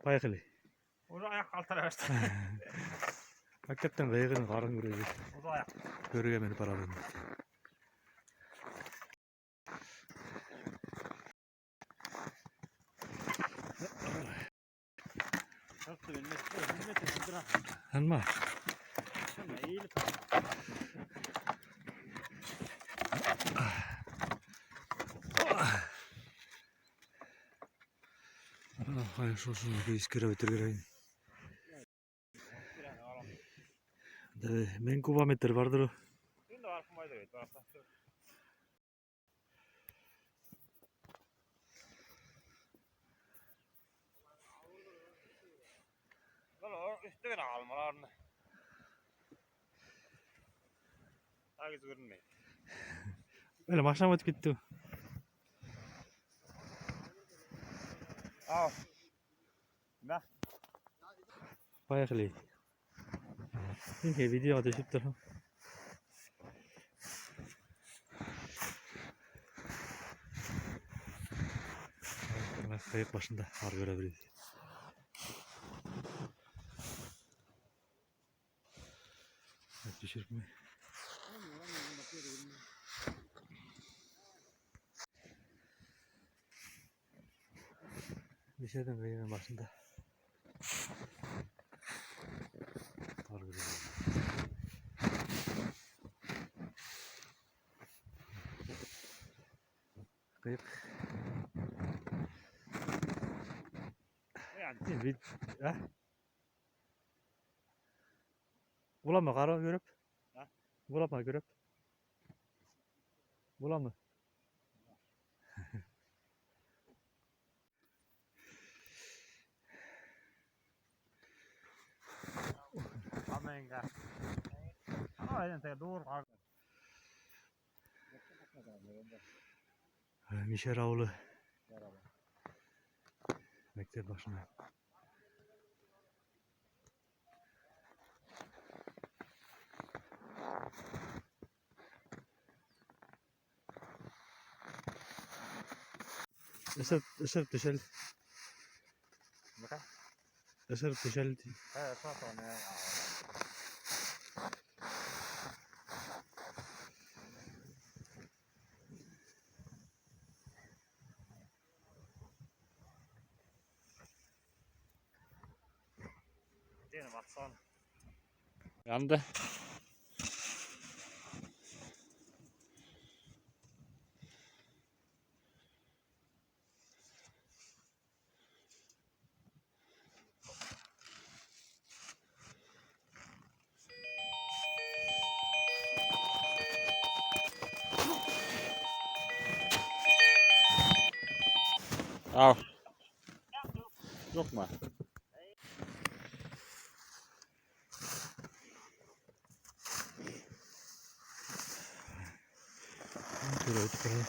Bayıklı. O da ayak altına verdi. Hakikaten bayıkının karın görüyor. O da ayak. Görüyor beni paralarını. Nasıl bilmesin bırak. Hanma. Sana iyilik. Hayır olsun. Biz kira bitirgereyin. Men kubametre vardır o. Şimdi arkumaydı evet. Valla üstte almalarını. Herkes görünmeyin. Öyle akşam vakit gitti. Al. Ne? Bayıklı. Şimdi video ateşip durun. Kayık başında var görebiliriz. Düşürme. Dışarıdan kayığın başında var görebiliriz. Kayık. Yani. Bir, ha? Bulama kara görüp. Ha? Bulama görüp. Bulama. Amenga. Aynen tek doğru. Mişer Avlu. Mektep başına. Isırıp düşel. Bakın. Isırıp düşel. Evet, sağ ol ya. Yine baksana. Yandı. Al. Yok mu? Şöyle oturalım.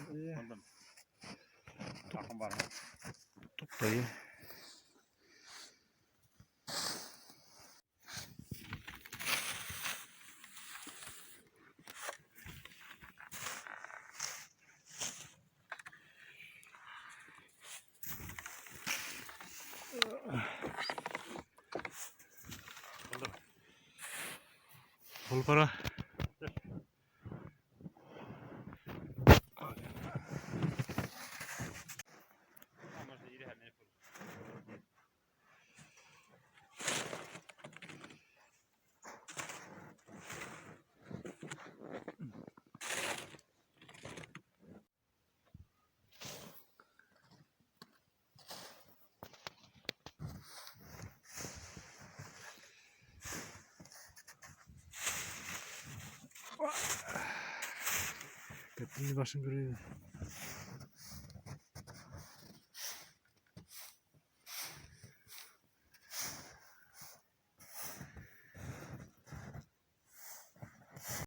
Anladım. Takım var mı? Tut dayı. Bol para. Hepimiz başın görüyor.